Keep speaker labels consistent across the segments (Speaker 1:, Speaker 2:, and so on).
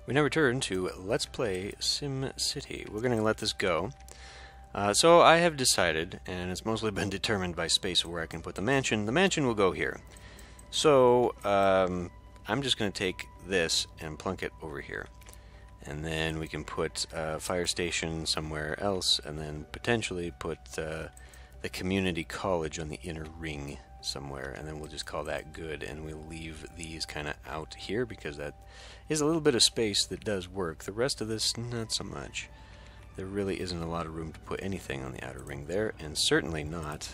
Speaker 1: We now return to Let's Play SimCity. We're going to let this go. So I have decided, and it's mostly been determined by space where I can put the mansion. The mansion will go here. So I'm just going to take this and plunk it over here. And then we can put a fire station somewhere else, and then potentially put the community college on the inner ring somewhere, and then we'll just call that good, and we'll leave these kind of out here because that is a little bit of space that does work. The rest of this, not so much. There really isn't a lot of room to put anything on the outer ring there, and certainly not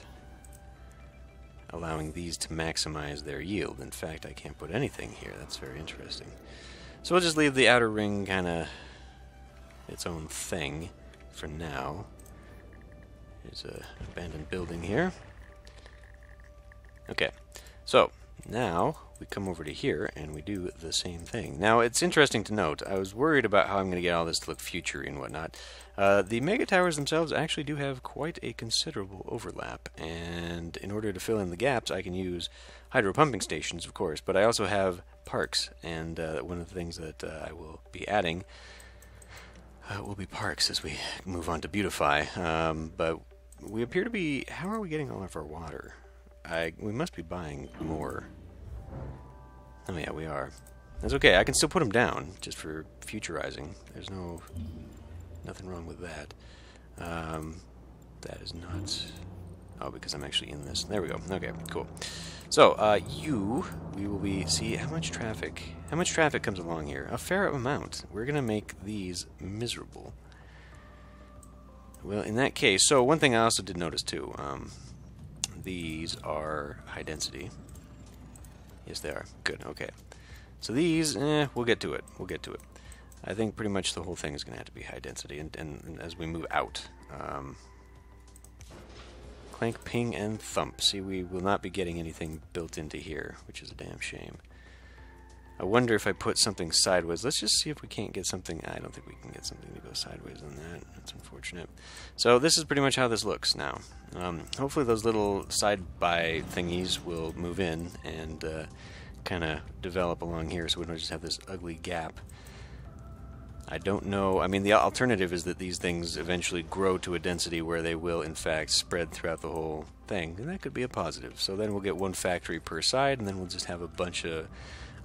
Speaker 1: allowing these to maximize their yield. In fact, I can't put anything here. That's very interesting. So we'll just leave the outer ring kind of its own thing for now. There's an abandoned building here. Okay, so now we come over to here and we do the same thing. Now it's interesting to note, I was worried about how I'm going to get all this to look future-y and whatnot. The mega towers themselves actually do have quite a considerable overlap, and in order to fill in the gaps I can use hydro pumping stations, of course, but I also have parks, and one of the things that I will be adding will be parks as we move on to beautify. But we appear to be... How are we getting all of our water? We must be buying more. Oh yeah, we are. That's okay, I can still put them down, just for futurizing. There's nothing wrong with that. That is not... Oh, because I'm actually in this. There we go. Okay, cool. So, we will be... See, how much traffic comes along here? A fair amount. We're going to make these miserable. Well, in that case... So, one thing I also did notice, too. These are high density. Yes, they are. Good, okay. So these, we'll get to it. We'll get to it. I think pretty much the whole thing is going to have to be high density, and as we move out. Clank, ping, and thump. See, we will not be getting anything built into here, which is a damn shame. I wonder if I put something sideways. Let's just see if we can't get something. I don't think we can get something to go sideways on that. That's unfortunate. So this is pretty much how this looks now. Hopefully those little side-by thingies will move in and kind of develop along here so we don't just have this ugly gap. I don't know. I mean, the alternative is that these things eventually grow to a density where they will, in fact, spread throughout the whole thing. And that could be a positive. So then we'll get one factory per side, and then we'll just have a bunch of...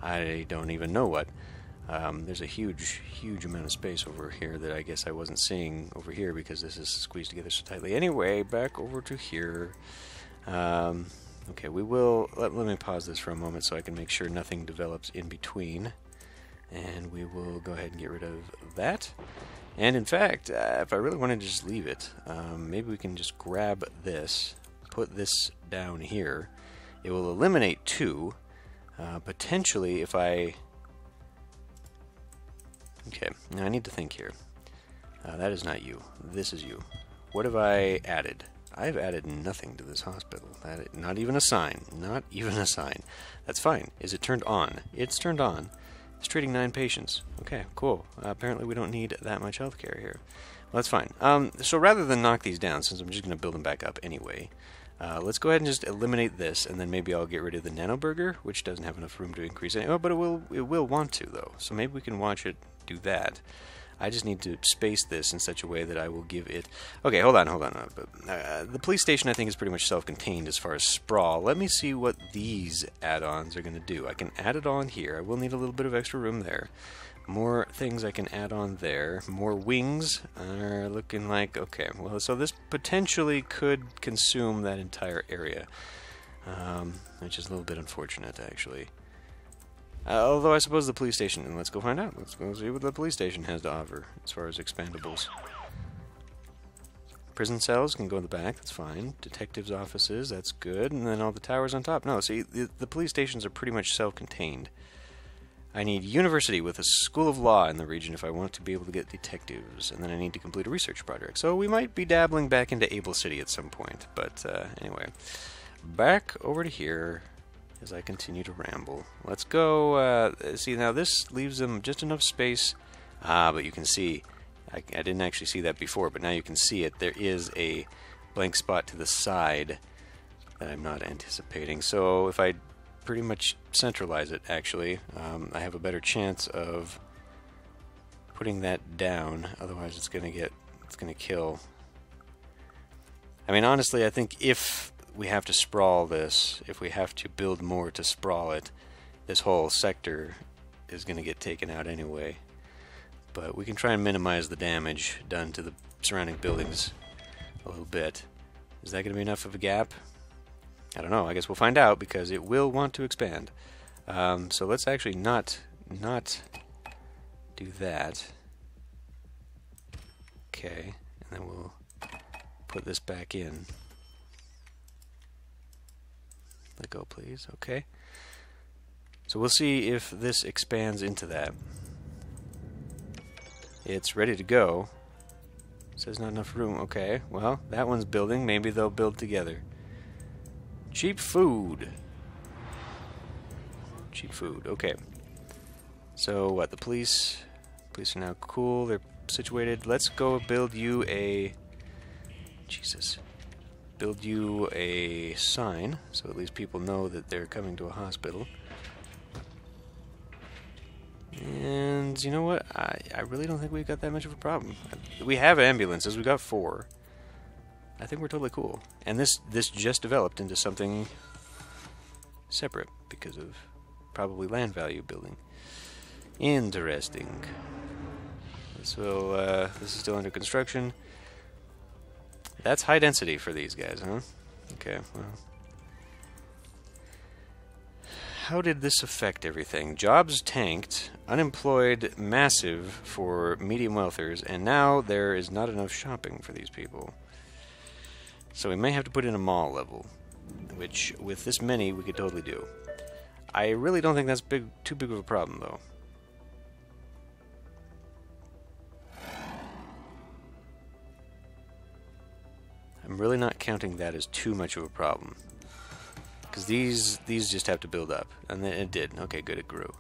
Speaker 1: I don't even know what. There's a huge amount of space over here that I guess I wasn't seeing over here because this is squeezed together so tightly. Anyway, back over to here. Okay, we will... Let me pause this for a moment so I can make sure nothing develops in between. And we will go ahead and get rid of that. And in fact, if I really wanted to just leave it, maybe we can just grab this, put this down here. It will eliminate two. Potentially, if I... Okay, now I need to think here. That is not you. This is you. What have I added? I've added nothing to this hospital. Not even a sign. Not even a sign. That's fine. Is it turned on? It's turned on. It's treating 9 patients. Okay, cool. Apparently we don't need that much healthcare here. Well, that's fine. So rather than knock these down, since I'm just going to build them back up anyway, let's go ahead and just eliminate this, and then maybe I'll get rid of the nano burger, which doesn't have enough room to increase it. Oh, but it will want to, though. So maybe we can watch it do that. I just need to space this in such a way that I will give it... Okay, hold on. The police station, I think, is pretty much self-contained as far as sprawl. Let me see what these add-ons are going to do. I can add it on here. I will need a little bit of extra room there. More things I can add on there. More wings are looking like... Okay, well, so this potentially could consume that entire area. Which is a little bit unfortunate, actually. Although I suppose the police station... And let's go find out. Let's go see what the police station has to offer as far as expandables. Prison cells can go in the back. That's fine. Detectives' offices. That's good. And then all the towers on top. No, see, the police stations are pretty much self-contained. I need university with a school of law in the region if I want to be able to get detectives, and then I need to complete a research project. So we might be dabbling back into Able City at some point, but anyway. Back over to here as I continue to ramble. Let's go, see now this leaves them just enough space, but you can see, I didn't actually see that before, but now you can see it. There is a blank spot to the side that I'm not anticipating. So if I pretty much centralize it, actually, I have a better chance of putting that down, otherwise it's gonna kill. I mean, honestly, I think if we have to sprawl this, if we have to build more to sprawl it, this whole sector is gonna get taken out anyway. But we can try and minimize the damage done to the surrounding buildings a little bit. Is that gonna be enough of a gap? I don't know. I guess we'll find out, because it will want to expand. So let's actually not do that. Okay, and then we'll put this back in. Let go, please. Okay. So we'll see if this expands into that. It's ready to go. It says not enough room. Okay, well, that one's building. Maybe they'll build together. Cheap food. Cheap food. Okay. So what? The police are now cool. They're situated. Let's go build you a... Jesus. Build you a sign, so at least people know that they're coming to a hospital. And you know what? I really don't think we've got that much of a problem. We have ambulances. We got 4. I think we're totally cool. And this just developed into something separate because of probably land value building. Interesting. So this is still under construction. That's high density for these guys, huh? Okay, well. How did this affect everything? Jobs tanked, unemployed massive for medium wealthers, and now there is not enough shopping for these people. So we may have to put in a mall level, which with this many we could totally do. I really don't think that's too big of a problem, though. I'm really not counting that as too much of a problem. Because these just have to build up. And then it did. Okay, good, it grew.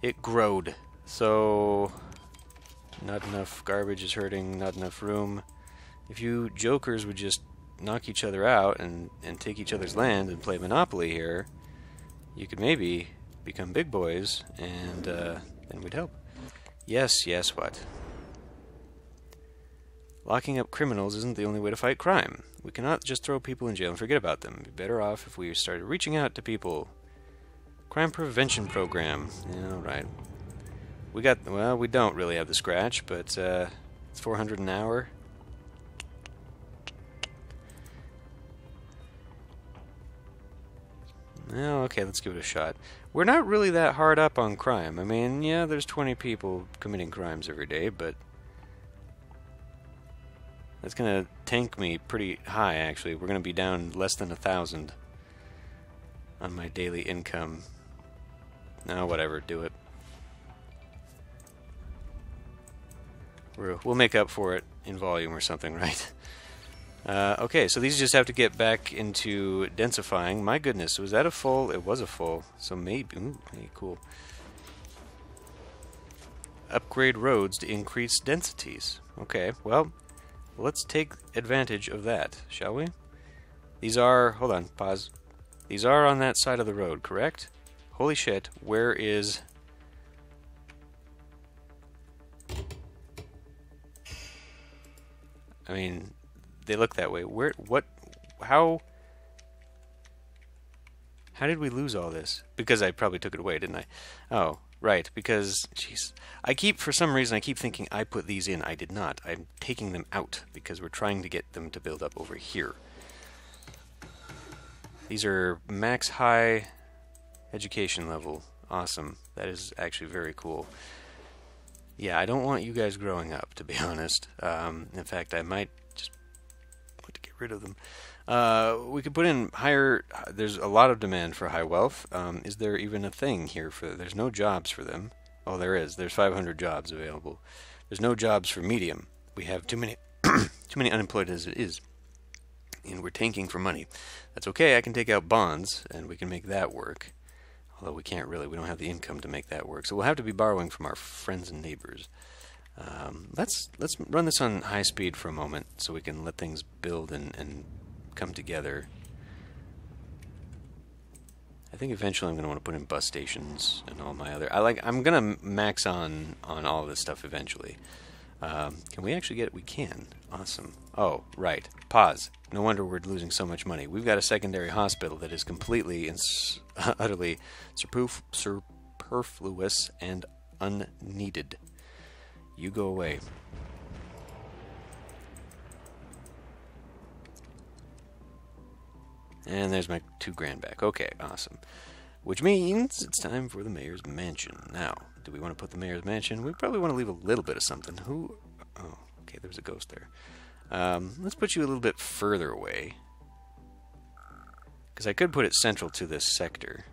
Speaker 1: It growed. So, not enough garbage is hurting, not enough room. If you jokers would just knock each other out and take each other's land and play Monopoly here, you could maybe become big boys, and then we'd help. Yes, yes, what? Locking up criminals isn't the only way to fight crime. We cannot just throw people in jail and forget about them. It'd be better off if we started reaching out to people. Crime prevention program. Yeah, alright. Well, we don't really have the scratch, but it's 400 an hour. Oh, okay, let's give it a shot. We're not really that hard up on crime. I mean, yeah, there's 20 people committing crimes every day, but that's going to tank me pretty high, actually. We're going to be down less than 1,000 on my daily income. No, whatever, do it. We'll make up for it in volume or something, right? Okay, so these just have to get back into densifying. My goodness, was that a full? It was a full. So maybe... Ooh, hey, cool. Upgrade roads to increase densities. Okay, well, let's take advantage of that, shall we? These are... Hold on, pause. These are on that side of the road, correct? Holy shit, where is... I mean, they look that way. Where, what, how did we lose all this? Because I probably took it away, didn't I? Oh, right, because, jeez. For some reason, I keep thinking I put these in. I did not. I'm taking them out because we're trying to get them to build up over here. These are max high education level. Awesome. That is actually very cool. Yeah, I don't want you guys growing up, to be honest. In fact, I might just want to get rid of them. We could put in higher... There's a lot of demand for high wealth. Is there even a thing here for... There's no jobs for them. Oh, there is. There's 500 jobs available. There's no jobs for medium. We have too many too many unemployed as it is. And we're tanking for money. That's okay. I can take out bonds, and we can make that work. Although we can't really, we don't have the income to make that work. So we'll have to be borrowing from our friends and neighbors. Let's run this on high speed for a moment so we can let things build and come together. I think eventually I'm going to want to put in bus stations and all my other... I'm going to max on all of this stuff eventually. Can we actually get it? We can. Awesome. Oh, right. Pause. No wonder we're losing so much money. We've got a secondary hospital that is completely and utterly superfluous and unneeded. You go away. And there's my $2,000 back. Okay, awesome. Which means it's time for the mayor's mansion. Now, do we want to put the mayor's mansion? We probably want to leave a little bit of something. Who? Oh, okay, there's a ghost there. Let's put you a little bit further away. Because I could put it central to this sector.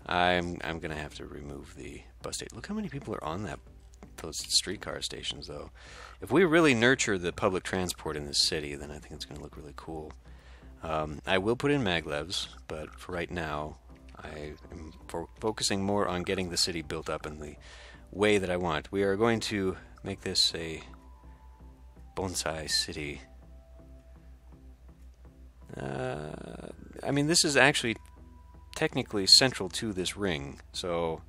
Speaker 1: I'm going to have to remove the bus station. Look how many people are on those streetcar stations, though. If we really nurture the public transport in this city, then I think it's going to look really cool. I will put in maglevs, but for right now, I am focusing more on getting the city built up in the way that I want. We are going to make this a bonsai city. I mean, this is actually technically central to this ring, so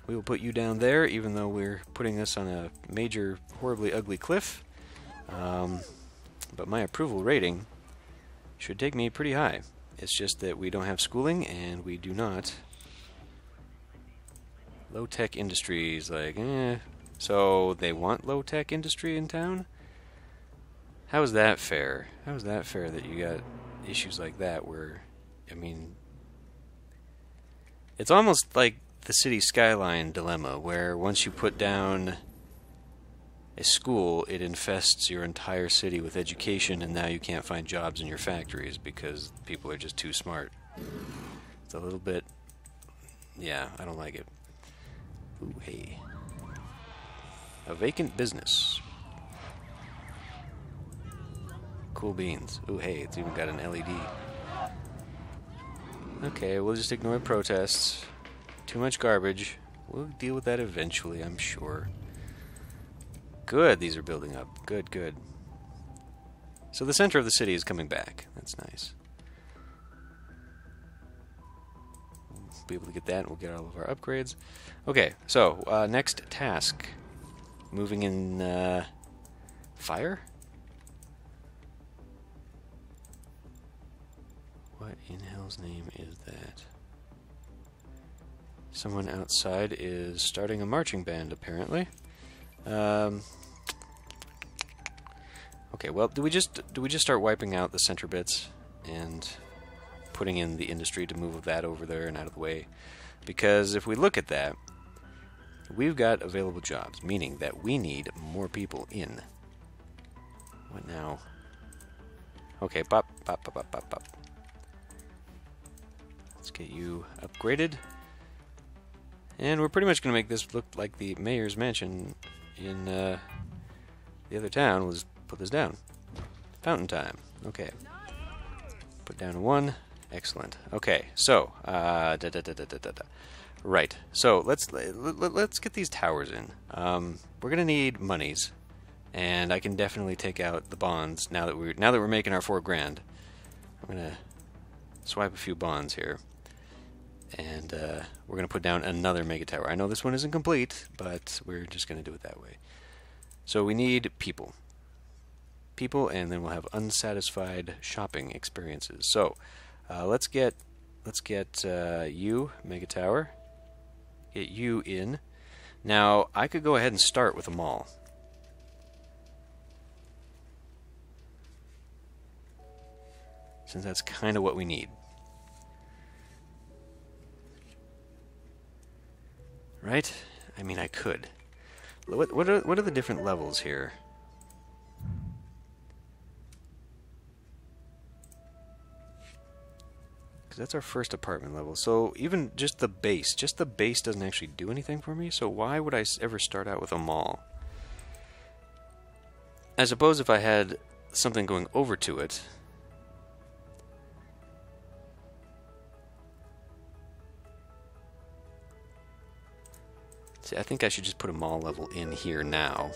Speaker 1: we will put you down there, even though we're putting this on a major, horribly ugly cliff. But my approval rating should take me pretty high. It's just that we don't have schooling, and we do not. Low-tech industries, like, So they want low-tech industry in town? How is that fair? How is that fair that you got issues like that where, I mean... It's almost like the city skyline dilemma, where once you put down a school, it infests your entire city with education, and now you can't find jobs in your factories because people are just too smart. It's a little bit... Yeah, I don't like it. Ooh, hey. A vacant business. Cool beans. Ooh, hey, it's even got an LED. Okay, we'll just ignore protests. Too much garbage. We'll deal with that eventually, I'm sure. Good, these are building up. Good, good. So the center of the city is coming back. That's nice. We'll be able to get that, and we'll get all of our upgrades. Okay, so, next task. Moving in, fire? What in hell's name is that? Someone outside is starting a marching band, apparently. Okay, well, do we just start wiping out the center bits and putting in the industry to move that over there and out of the way? Because if we look at that, we've got available jobs, meaning that we need more people in. What now? Okay, pop, pop, pop, pop, pop, pop. Let's get you upgraded. And we're pretty much going to make this look like the mayor's mansion in the other town. We'll just put this down. Fountain time. Okay. Put down a 1. Excellent. Okay, so, right. So, let's get these towers in. We're going to need monies. And I can definitely take out the bonds now that we're making our $4,000. I'm going to swipe a few bonds here. And we're going to put down another mega tower. I know this one isn't complete, but we're just going to do it that way. So we need people. People, and then we'll have unsatisfied shopping experiences. So let's get you, mega tower. Get you in. Now, I could go ahead and start with a mall. Since that's kind of what we need. Right? I mean, I could. What are the different levels here? Because that's our first apartment level. So even just the base doesn't actually do anything for me. So why would I ever start out with a mall? I suppose if I had something going over to it. See, I think I should just put a mall level in here now.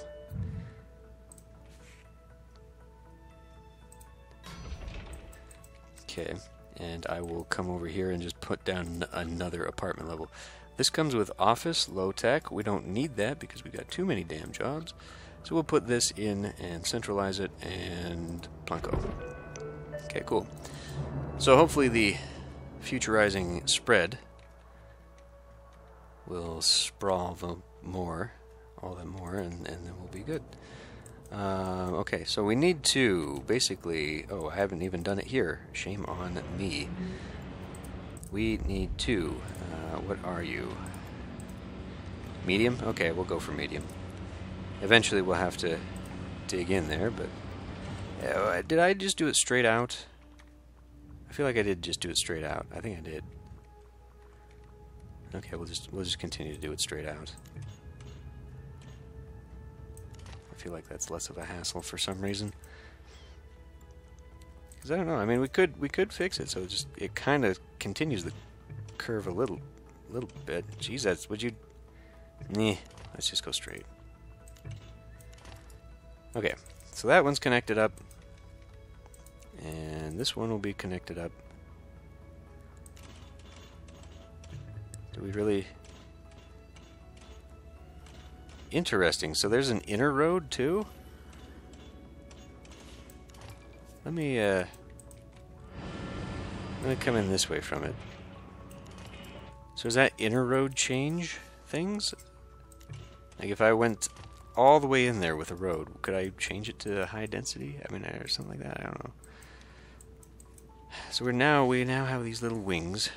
Speaker 1: Okay, and I will come over here and just put down another apartment level. This comes with office, low tech. We don't need that because we got too many damn jobs. So we'll put this in and centralize it and Planko. Okay, cool. So hopefully the futurizing spread will sprawl all the more, and then we'll be good. Okay, so we need to basically... Oh, I haven't even done it here. Shame on me. We need to... what are you? Medium? Okay, we'll go for medium. Eventually we'll have to dig in there, but... did I just do it straight out? I feel like I did just do it straight out. I think I did. Okay, we'll just continue to do it straight out. I feel like that's less of a hassle for some reason. Because I don't know. I mean, we could fix it so it kind of continues the curve a little bit. Jeez, would you? Nah, let's just go straight. Okay, so that one's connected up, and this one will be connected up. Do we really? Interesting. So there's an inner road too? Let me come in this way from it. So does that inner road change things? Like if I went all the way in there with a road, could I change it to high density? I mean, or something like that. I don't know. So we now have these little wings.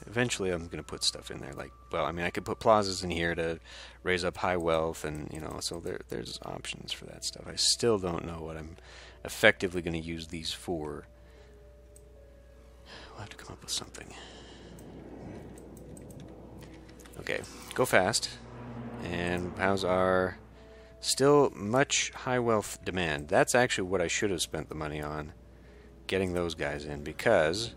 Speaker 1: Eventually I'm going to put stuff in there, like, well, I mean, I could put plazas in here to raise up high wealth, and, you know, so there's options for that stuff. I still don't know what I'm effectively going to use these for. We'll have to come up with something. Okay, go fast. And how's our... Still much high wealth demand. That's actually what I should have spent the money on, getting those guys in, because...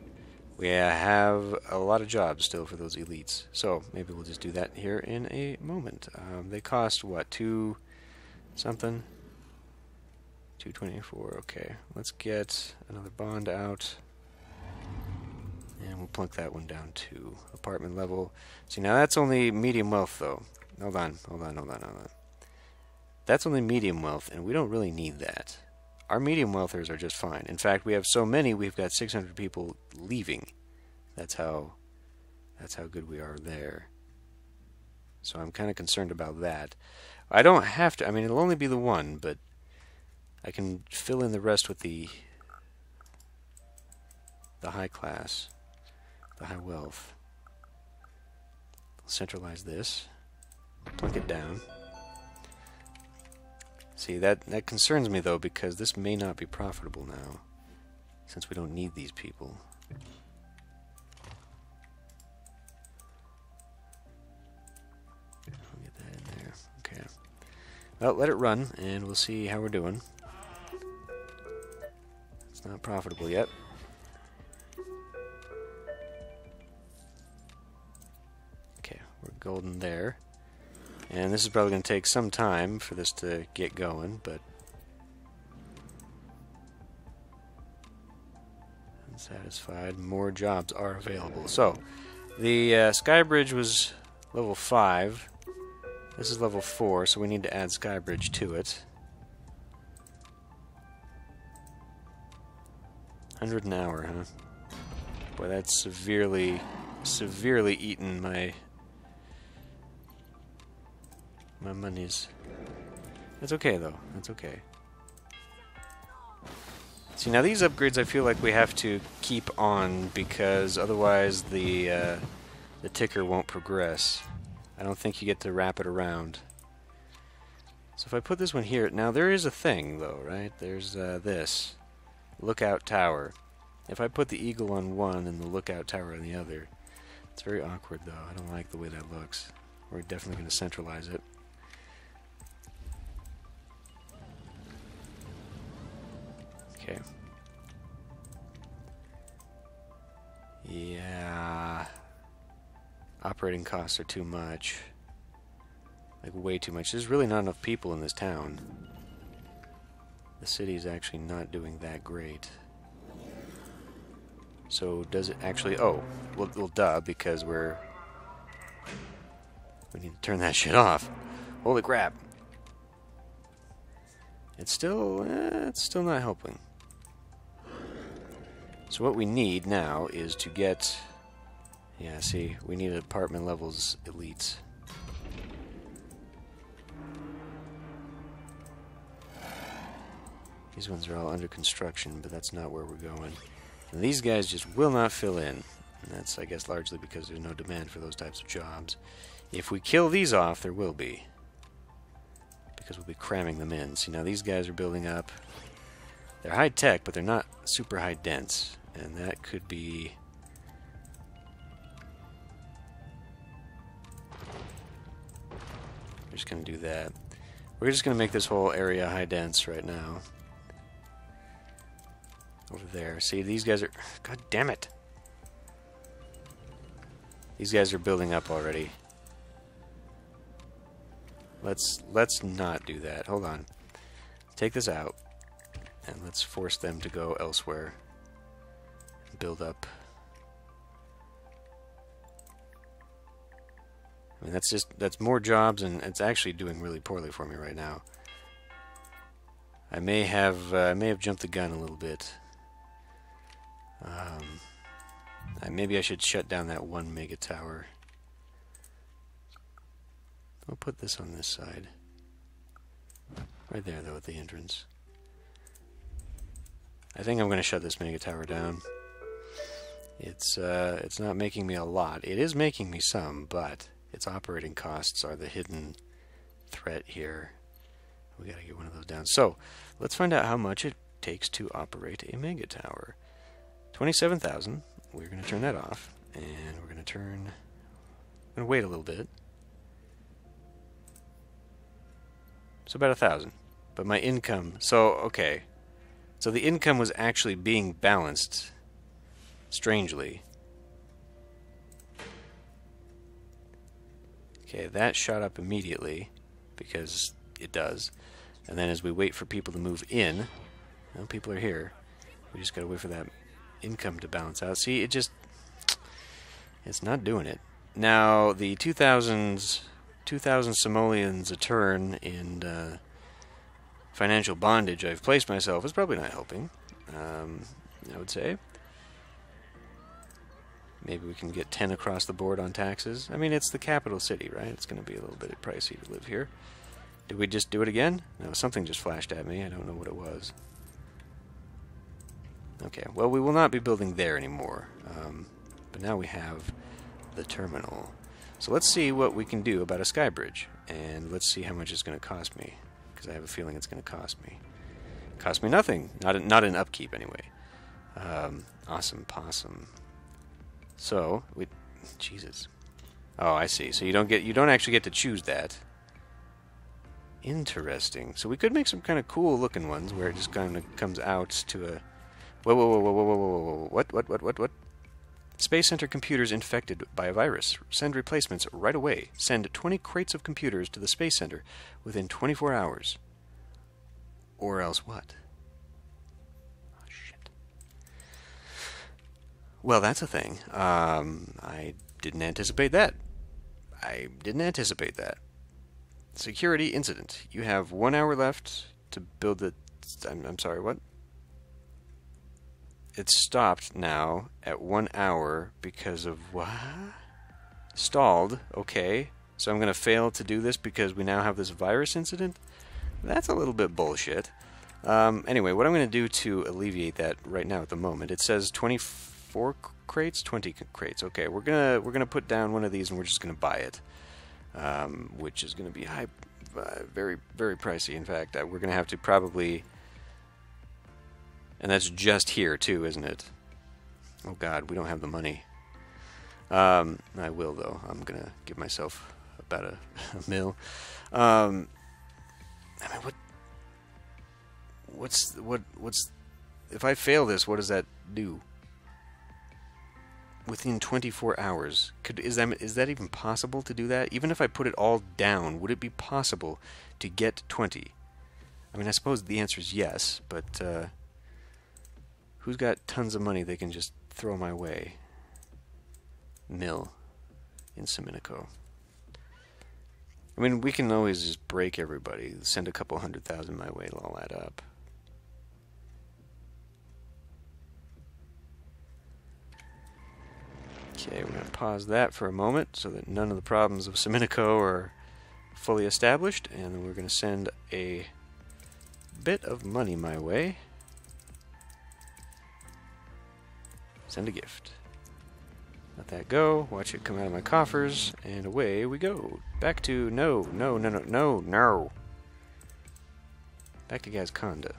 Speaker 1: we have a lot of jobs still for those elites. So maybe we'll just do that here in a moment. They cost, what, 2 something? 224, okay. Let's get another bond out. And we'll plunk that one down to apartment level. See, now that's only medium wealth, though. Hold on. That's only medium wealth, and we don't really need that. Our medium wealthers are just fine. In fact, we have so many, we've got 600 people leaving. That's how good we are there. So I'm kind of concerned about that. I don't have to, I mean, it'll only be the one, but I can fill in the rest with the high class, the high wealth. Centralize this, plunk it down. See, that concerns me, though, because this may not be profitable now, since we don't need these people. I'll get that in there. Okay. Well, let it run, and we'll see how we're doing. It's not profitable yet. Okay, we're golden there. And this is probably going to take some time for this to get going, but... unsatisfied. More jobs are available. So, the Sky Bridge was level 5. This is level 4, so we need to add Sky Bridge to it. 100 an hour, huh? Boy, that's severely eaten my monies. That's okay, though. That's okay. See, now these upgrades I feel like we have to keep on, because otherwise the ticker won't progress. I don't think you get to wrap it around. So if I put this one here... Now, there is a thing, though, right? There's this. Lookout Tower. If I put the eagle on one and the lookout tower on the other, it's very awkward, though. I don't like the way that looks. We're definitely going to centralize it. Okay. Yeah. Operating costs are too much. Like, way too much. There's really not enough people in this town. The city is actually not doing that great. So does it actually... Oh, well duh, because we need to turn that shit off. Holy crap. It's still not helping. So what we need now is to get... Yeah, see, we need apartment levels elites. These ones are all under construction, but that's not where we're going. And these guys just will not fill in. And that's, I guess, largely because there's no demand for those types of jobs. If we kill these off, there will be. Because we'll be cramming them in. See, now these guys are building up. They're high-tech, but they're not super high-dense. And that could be... We're just going to do that. We're just going to make this whole area high-dense right now. Over there. See, these guys are... God damn it! These guys are building up already. Let's not do that. Hold on. Take this out. And let's force them to go elsewhere. Build up. I mean, that's more jobs, and it's actually doing really poorly for me right now. I may have jumped the gun a little bit. Maybe I should shut down that one mega tower. I'll put this on this side. Right there, though, at the entrance. I think I'm going to shut this mega tower down. It's not making me a lot. It is making me some, but its operating costs are the hidden threat here. We got to get one of those down. So, let's find out how much it takes to operate a mega tower. 27,000. We're going to turn that off, and we're going to wait a little bit. So about 1,000. But my income, so okay. So the income was actually being balanced, strangely. Okay, that shot up immediately, because it does. And then as we wait for people to move in, well, people are here. We just gotta wait for that income to balance out. See, it's not doing it. Now, the 2,000 simoleons a turn in financial bondage I've placed myself is probably not helping, I would say. Maybe we can get 10 across the board on taxes. I mean, it's the capital city, right? It's going to be a little bit pricey to live here. Did we just do it again? No, something just flashed at me. I don't know what it was. Okay, well, we will not be building there anymore. But now we have the terminal. So let's see what we can do about a sky bridge. And let's see how much it's going to cost me. Because I have a feeling it's going to cost me. Cost me nothing. Not in upkeep, anyway. Awesome possum. So, Jesus. Oh, I see. So you don't actually get to choose that. Interesting. So we could make some kind of cool looking ones where it just kind of comes out to a... Whoa. What? Space Center computers infected by a virus. Send replacements right away. Send 20 crates of computers to the Space Center within 24 hours. Or else what? Oh, shit. Well, that's a thing. I didn't anticipate that. Security incident. You have 1 hour left to build the... I'm sorry, what? It's stopped now at 1 hour because of what? Stalled. Okay. So I'm going to fail to do this because we now have this virus incident? That's a little bit bullshit. Anyway, what I'm going to do to alleviate that right now at the moment, it says 24 crates? 20 crates. Okay, we're gonna put down one of these and we're just going to buy it. Which is going to be very, very pricey. In fact, we're going to have to probably... And that's just here, too, isn't it? Oh, God, we don't have the money. I will, though. I'm going to give myself about a mil. I mean, what's... If I fail this, what does that do? Within 24 hours. Is that even possible to do that? Even if I put it all down, would it be possible to get 20? I mean, I suppose the answer is yes, but... who's got tons of money they can just throw my way? Mill in Siminico. I mean, we can always just break everybody. Send a couple 100,000 my way, it'll all add up. Okay, we're going to pause that for a moment so that none of the problems of Siminico are fully established, and then we're going to send a bit of money my way. Send a gift. Let that go, watch it come out of my coffers, and away we go. Back to no. Back to Gazconda.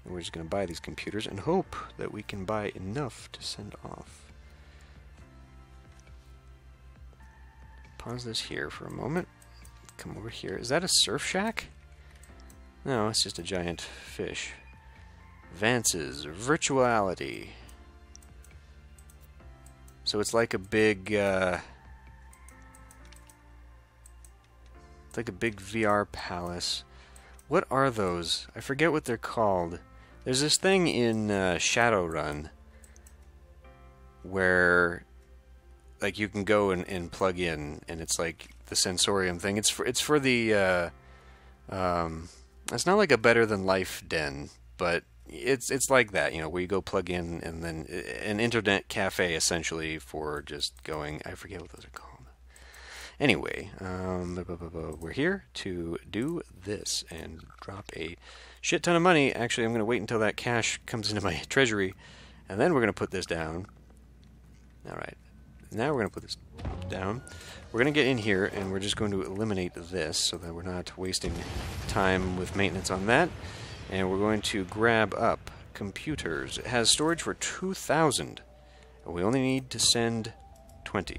Speaker 1: And we're just going to buy these computers and hope that we can buy enough to send off. Pause this here for a moment. Come over here. Is that a surf shack? No, it's just a giant fish. Advances. Virtuality. So it's like a big, it's like a big VR palace. What are those? I forget what they're called. There's this thing in Shadowrun where, like, you can go and plug in, and it's like the sensorium thing. It's for the it's not like a Better Than Life den, but it's like that, you know, where you go plug in, and then an internet cafe essentially for just going. I forget what those are called. Anyway, we're here to do this and drop a shit ton of money. Actually, I'm going to wait until that cash comes into my treasury, and then we're going to put this down. All right. Now we're going to put this down. We're going to get in here, and we're just going to eliminate this so that we're not wasting time with maintenance on that. And we're going to grab up computers. It has storage for 2,000. And we only need to send 20.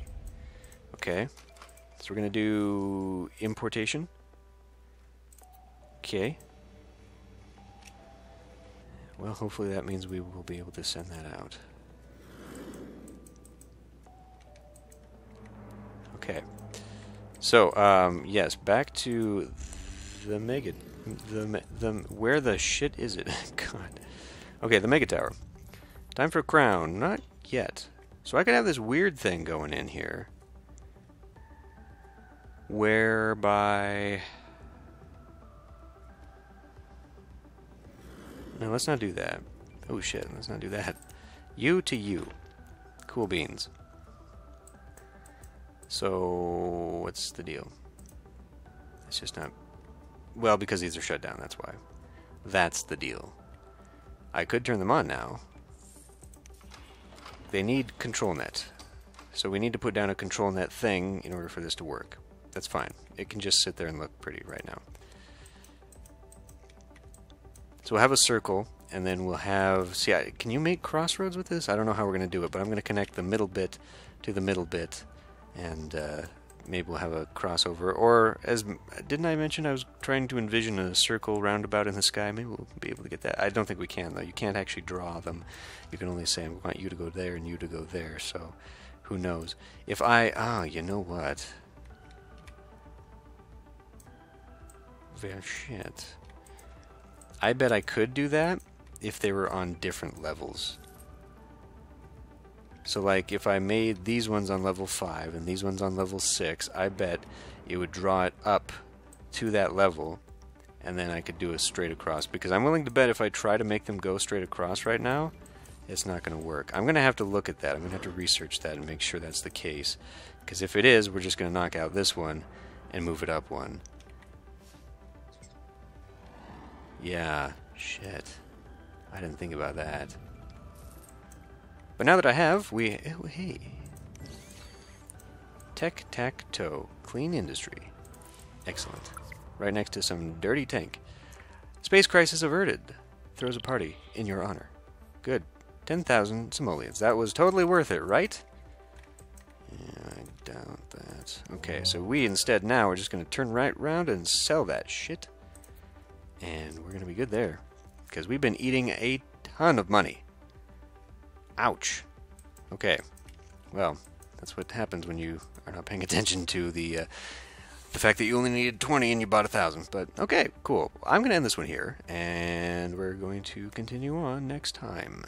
Speaker 1: Okay. So we're going to do importation. Okay. Well, hopefully that means we will be able to send that out. Okay. So, yes, back to the mega... where the shit is it? God. Okay, the mega tower. Time for a crown. Not yet. So I could have this weird thing going in here, whereby... No, let's not do that. Oh shit, let's not do that. You to you. Cool beans. So, what's the deal? It's just not... Well, because these are shut down, that's why. That's the deal. I could turn them on now. They need control net. So we need to put down a control net thing in order for this to work. That's fine. It can just sit there and look pretty right now. So we'll have a circle, and then we'll have... See, can you make crossroads with this? I don't know how we're going to do it, but I'm going to connect the middle bit to the middle bit, and maybe we'll have a crossover. Or, as didn't I mention I was trying to envision a circle roundabout in the sky? Maybe we'll be able to get that. I don't think we can, though. You can't actually draw them. You can only say, I want you to go there and you to go there, so who knows. If I... Ah, you know what? Well, shit. I bet I could do that if they were on different levels. So, like, if I made these ones on level 5 and these ones on level 6, I bet it would draw it up to that level, and then I could do a straight across. Because I'm willing to bet if I try to make them go straight across right now, it's not going to work. I'm going to have to look at that. I'm going to have to research that and make sure that's the case. Because if it is, we're just going to knock out this one and move it up one. Yeah, shit. I didn't think about that. But now that I have, we... Oh, hey. Tech-tac-toe. Clean industry. Excellent. Right next to some dirty tank. Space crisis averted. Throws a party in your honor. Good. 10,000 simoleons. That was totally worth it, right? Yeah, I doubt that. Okay, so we instead now are just going to turn right around and sell that shit. And we're going to be good there. Because we've been eating a ton of money. Ouch. Okay. Well, that's what happens when you are not paying attention to the fact that you only needed 20 and you bought 1,000. But, okay, cool. I'm going to end this one here, and we're going to continue on next time.